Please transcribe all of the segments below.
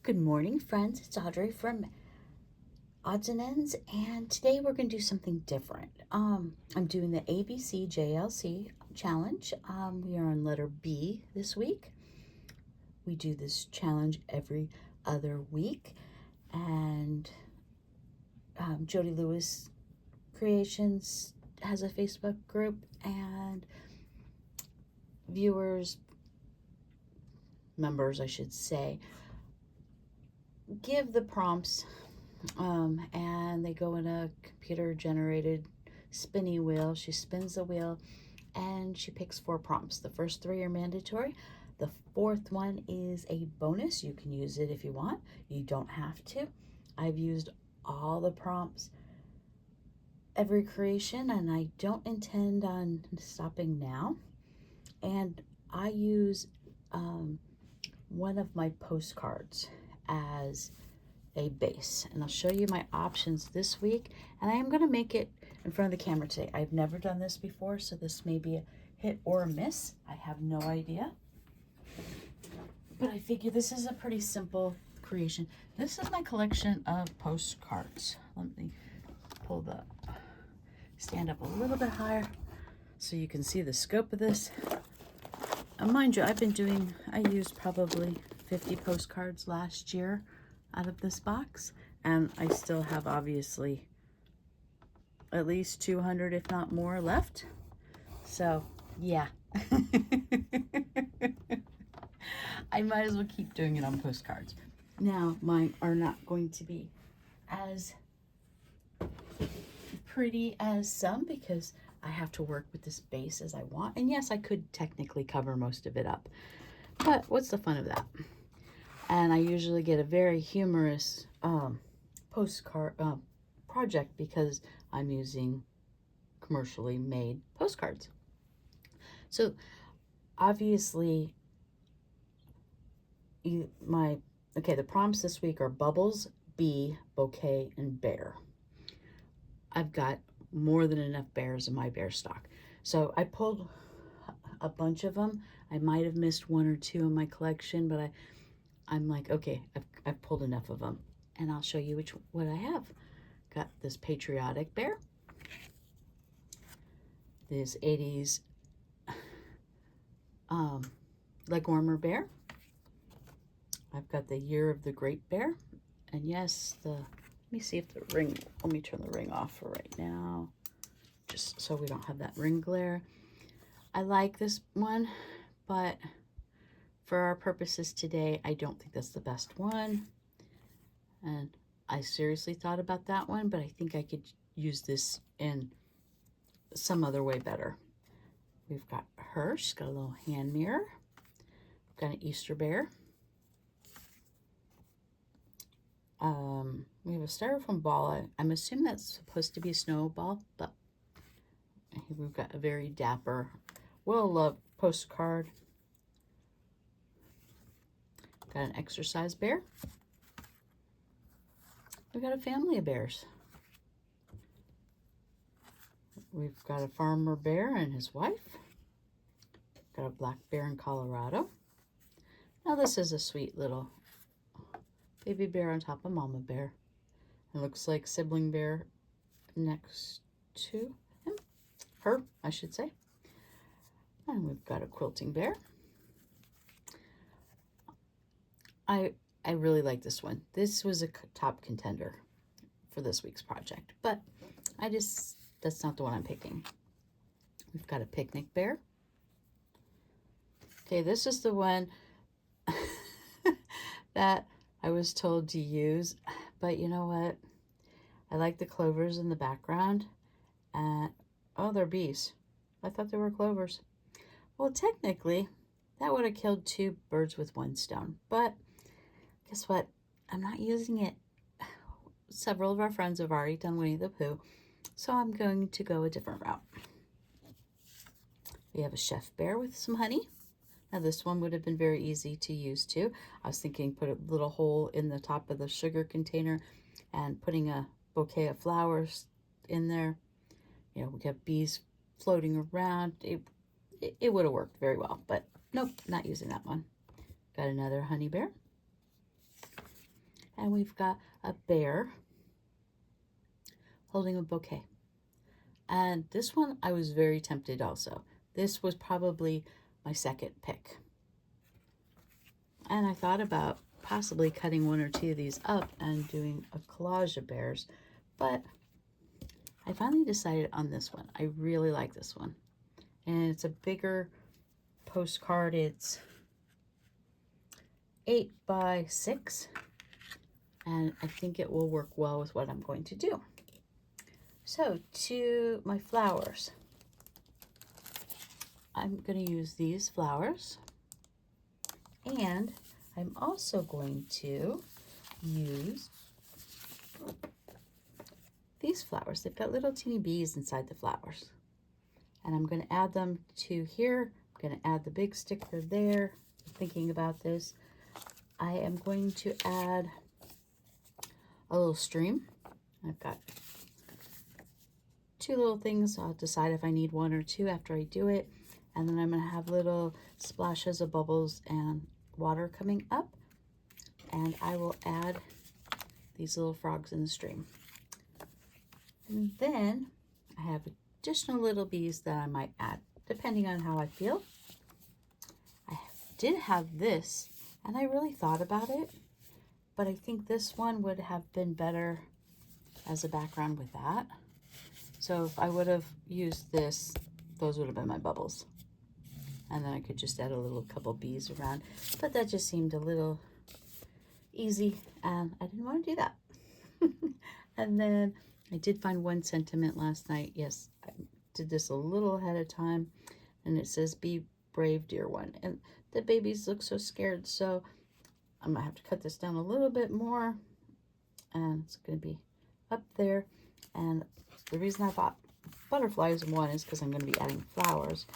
Good morning, friends. It's Audrey from Odds and Ends, and today we're going to do something different. I'm doing the ABC JLC challenge. We are on letter B this week. We do this challenge every other week, and Jody Lewis Creations has a Facebook group, and members, I should say, give the prompts, and they go in a computer generated spinny wheel. She spins the wheel and she picks 4 prompts. The first 3 are mandatory. The 4th one is a bonus. You can use it if you want. You don't have to. I've used all the prompts every creation, and I don't intend on stopping now. And I use one of my postcards as a base, and I'll show you my options this week, and I am going to make it in front of the camera today. I've never done this before, so this may be a hit or a miss. I have no idea, but I figure this is a pretty simple creation. This is my collection of postcards. Let me pull the stand up a little bit higher so you can see the scope of this. Mind you, I used probably 50 postcards last year out of this box, and I still have obviously at least 200, if not more, left. So yeah. I might as well keep doing it on postcards. Now mine are not going to be as pretty as some because I have to work with this base as I want, and yes, I could technically cover most of it up, but what's the fun of that? And I usually get a very humorous postcard project because I'm using commercially made postcards. So obviously the prompts this week are bubbles, bee, bouquet, and bear. I've got more than enough bears in my bear stock. So I pulled a bunch of them. I might have missed 1 or 2 in my collection, but I'm like, okay, I've pulled enough of them, and I'll show you what I have. Got this patriotic bear, this 80s leg warmer bear. I've got the Year of the Great Bear, and yes, let me see if let me turn the ring off for right now, just so we don't have that ring glare. I like this one, but for our purposes today, I don't think that's the best one. And I seriously thought about that one, but I think I could use this in some other way better. We've got her. She's got a little hand mirror. We've got an Easter bear. We have a styrofoam ball. I'm assuming that's supposed to be a snowball, but we've got a very dapper, well-loved postcard. Got an exercise bear. We've got a family of bears. We've got a farmer bear and his wife. Got a black bear in Colorado. Now this is a sweet little baby bear on top of mama bear. It looks like sibling bear next to him. Her, I should say. And we've got a quilting bear. I really like this one. This was a top contender for this week's project, but that's not the one I'm picking. We've got a picnic bear. Okay, this is the one that I was told to use, but you know what? I like the clovers in the background. Oh, they're bees. I thought they were clovers. Well, technically, that would have killed 2 birds with 1 stone, but guess what? I'm not using it. Several of our friends have already done Winnie the Pooh, so I'm going to go a different route. We have a chef bear with some honey. Now this one would have been very easy to use too. I was thinking put a little hole in the top of the sugar container and putting a bouquet of flowers in there. You know, we have bees floating around. It would have worked very well, but nope, not using that one. Got another honey bear. And we've got a bear holding a bouquet. And this one, I was very tempted also. This was probably my second pick. And I thought about possibly cutting one or two of these up and doing a collage of bears, but I finally decided on this one. I really like this one. And it's a bigger postcard. It's 8 by 6. And I think it will work well with what I'm going to do. So to my flowers. I'm going to use these flowers. And I'm also going to use these flowers. They've got little teeny bees inside the flowers. And I'm going to add them to here. I'm going to add the big sticker there. Thinking about this. I am going to add a little stream. I've got 2 little things. I'll decide if I need 1 or 2 after I do it. And then I'm going to have little splashes of bubbles and water coming up. And I will add these little frogs in the stream. And then I have additional little bees that I might add, depending on how I feel. I did have this, and I really thought about it, but I think this one would have been better as a background with that. So if I would have used this, those would have been my bubbles. And then I could just add a little couple bees around, but that just seemed a little easy, and I didn't want to do that. And then I did find one sentiment last night. Yes, I did this a little ahead of time, and it says, "Be brave, dear one." And the babies look so scared, so I'm gonna have to cut this down a little bit more, and it's gonna be up there. And the reason I bought butterflies, one, is because I'm gonna be adding flowers,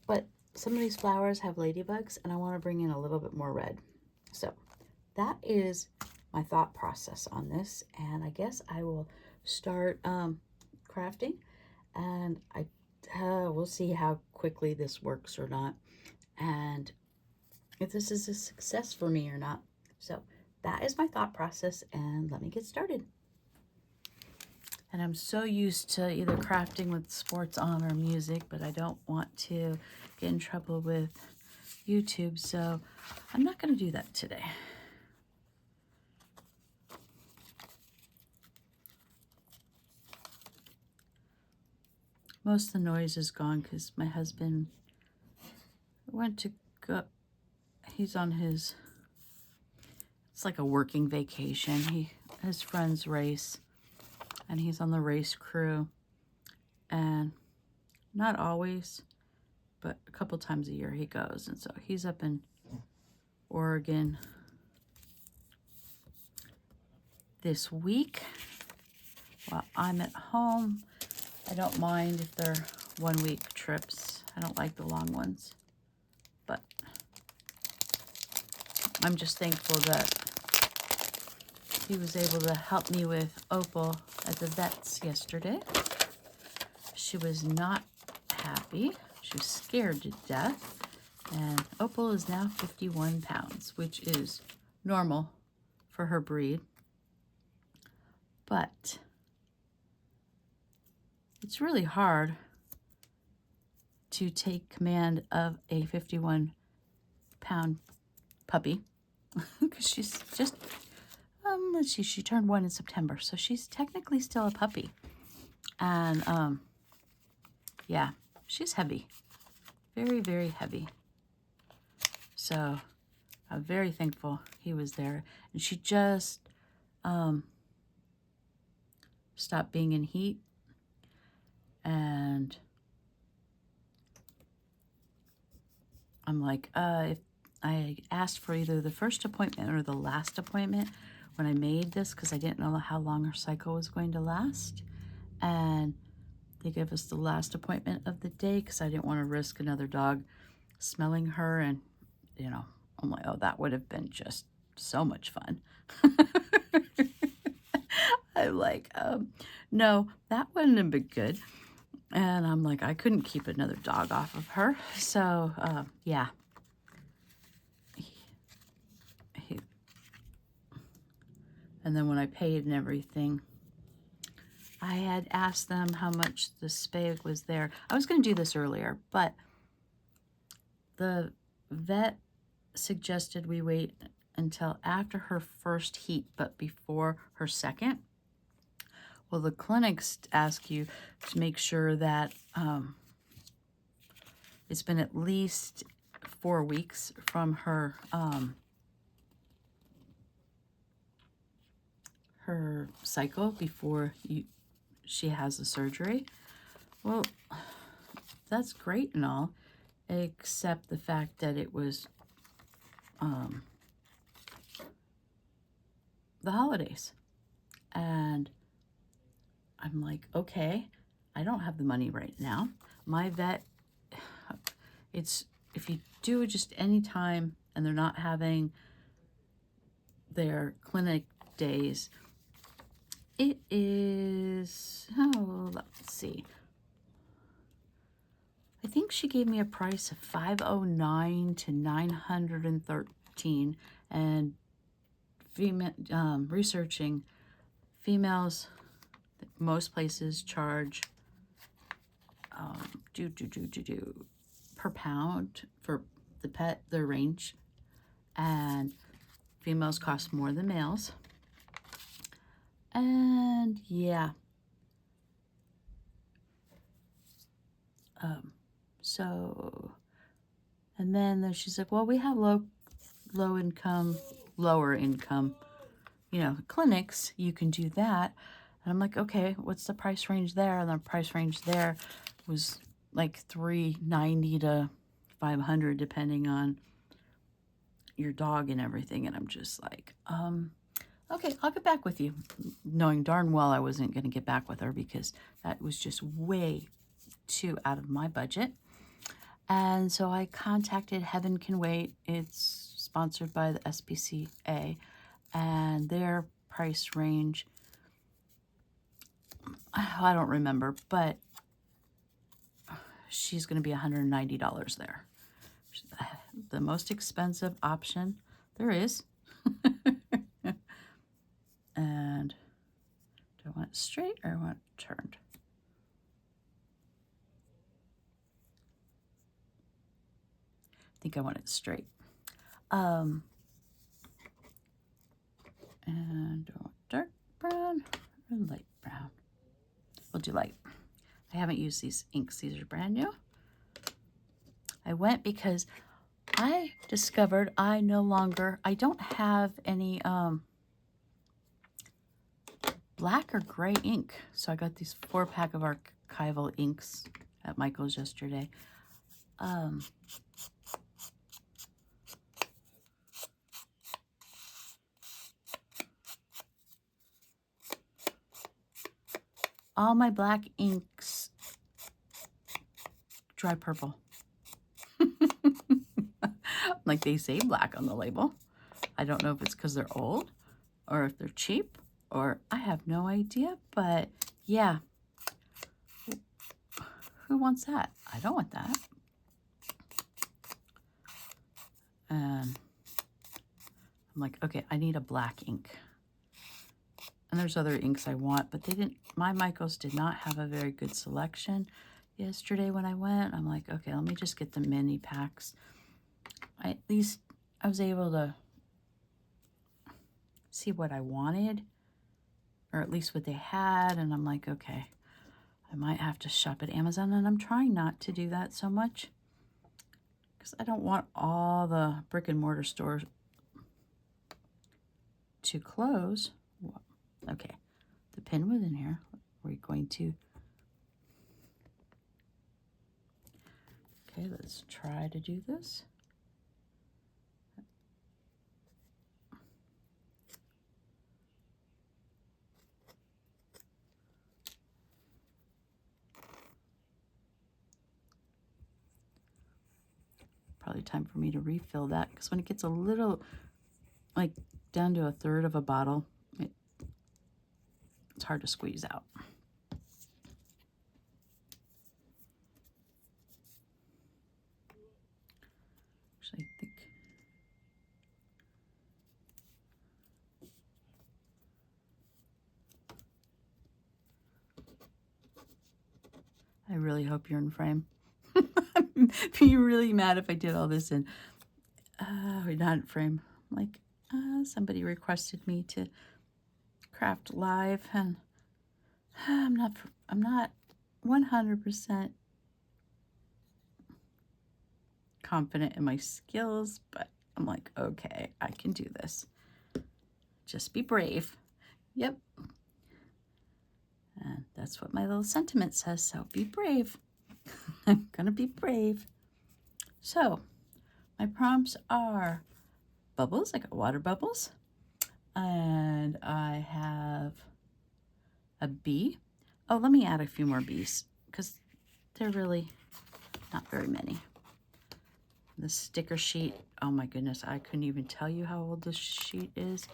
but some of these flowers have ladybugs, and I want to bring in a little bit more red. So that is my thought process on this, and I guess I will start crafting, and we'll see how quickly this works or not, and if this is a success for me or not. So that is my thought process, and let me get started. And I'm so used to either crafting with sports on or music, but I don't want to get in trouble with YouTube, so I'm not going to do that today. Most of the noise is gone because my husband went to go, he's on his, it's like a working vacation. His friends race, and he's on the race crew, and not always, but a couple times a year he goes. And so he's up in Oregon this week while I'm at home. I don't mind if they're 1-week trips. I don't like the long ones, but I'm just thankful that he was able to help me with Opal at the vet's yesterday. She was not happy. She was scared to death. And Opal is now 51 pounds, which is normal for her breed. But it's really hard to take command of a 51-pound puppy because she's just, let's see, she turned 1 in September, so she's technically still a puppy. And yeah, she's heavy, very, very heavy. So I'm very thankful he was there. And she just stopped being in heat. And I'm like, if I asked for either the first appointment or the last appointment when I made this, because I didn't know how long her cycle was going to last. And they gave us the last appointment of the day because I didn't want to risk another dog smelling her. And, you know, I'm like, oh, that would have been just so much fun. I'm like, no, that wouldn't have been good. And I'm like, I couldn't keep another dog off of her. So, yeah. And then when I paid and everything, I had asked them how much the spay was there. I was going to do this earlier, but the vet suggested we wait until after her first heat, but before her second. Well, the clinics ask you to make sure that it's been at least 4 weeks from her her cycle before she has the surgery. Well, that's great and all, except the fact that it was the holidays. And I'm like, okay, I don't have the money right now. My vet, it's, if you do it just any time and they're not having their clinic days, it is, oh, let's see. I think she gave me a price of $509 to $913, and researching females, most places charge per pound for the pet, their range, and females cost more than males. And yeah, so, and then she's like, well, we have lower income, clinics, you can do that. And I'm like, okay, what's the price range there? And the price range there was like $390 to $500, depending on your dog and everything. And I'm just like, okay, I'll get back with you, knowing darn well I wasn't going to get back with her because that was just way too out of my budget. And so I contacted Heaven Can Wait. It's sponsored by the SPCA, and their price range, I don't remember, but she's going to be $190 there. The most expensive option there is. And do I want it straight or I want it turned? I think I want it straight. And do I want dark brown or light brown? We'll do light. I haven't used these inks. These are brand new. I went because I discovered I don't have any black or gray ink. So I got these 4-pack of archival inks at Michael's yesterday. All my black inks dry purple. Like they say black on the label. I don't know if it's because they're old or if they're cheap, or I have no idea, but yeah. Who wants that? I don't want that. And I'm like, okay, I need a black ink. And there's other inks I want, but my Michaels did not have a very good selection yesterday when I went. I'm like, okay, let me just get the mini packs. At least I was able to see what I wanted, or at least what they had. And I'm like, okay, I might have to shop at Amazon. And I'm trying not to do that so much because I don't want all the brick and mortar stores to close. Okay, the pin was in here. We're going to, okay, let's try to do this. Probably time for me to refill that, because when it gets a little, like down to a third of a bottle, it's hard to squeeze out. Actually, I think really hope you're in frame. Be really mad if I did all this and we're not in frame. Like, somebody requested me to craft live, and I'm not 100% confident in my skills, but I'm like, okay, I can do this. Just be brave. Yep. And that's what my little sentiment says, so be brave. I'm gonna be brave. So, my prompts are bubbles. I got water bubbles. And I have a bee. Oh, let me add a few more bees because they're really not very many. The sticker sheet, oh my goodness, I couldn't even tell you how old this sheet is.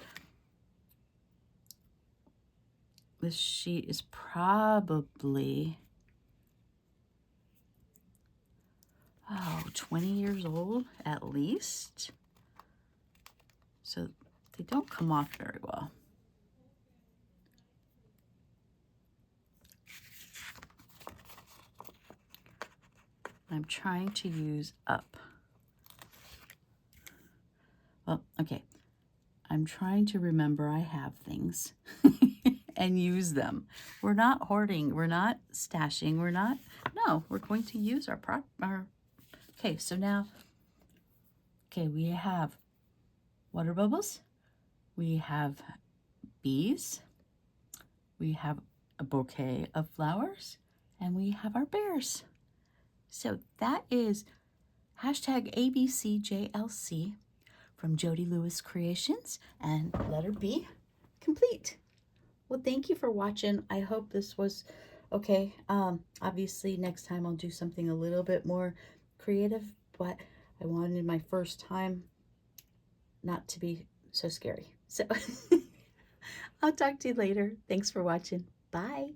This sheet is probably, 20 years old at least. So they don't come off very well. I'm trying to use up. Well, okay. I'm trying to remember I have things and use them. We're not hoarding. We're not stashing. No, we're going to use our okay, so now, okay, we have water bubbles. We have bees. We have a bouquet of flowers. And we have our bears. So that is hashtag ABCJLC from Jody Lewis Creations and letter B complete. Well, thank you for watching. I hope this was okay. Obviously next time I'll do something a little bit more creative, but I wanted my first time not to be so scary. So I'll talk to you later. Thanks for watching. Bye.